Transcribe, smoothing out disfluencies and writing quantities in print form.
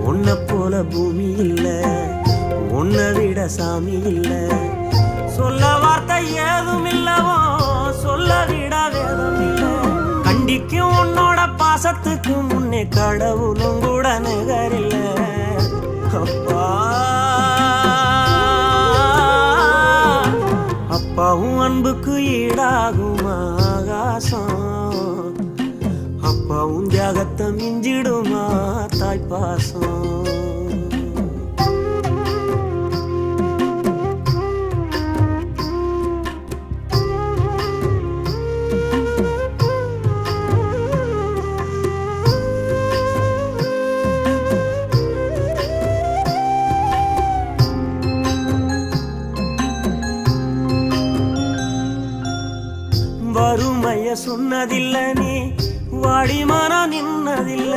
உன்னை போல பூமி இல்ல, உன்னை விட சாமி இல்ல. சொல்ல வார்த்தை ஏதும் இல்லவோ, சொல்ல விட வேதம் இல்ல. கண்டிக்கும் உன்னோட பாசத்துக்கு முன்னே கடவுளும் கூட நிகரில்ல. அப்பா அப்பாவும் அன்புக்கு ஈடாகும் ஆகாசம், அப்பாவும் தியாகத்தை மிஞ்சிடுமா தாய்ப்பாசம். வறுமைய சொன்னதில்ல, நீ வாடி மனம் நின்னதில்ல.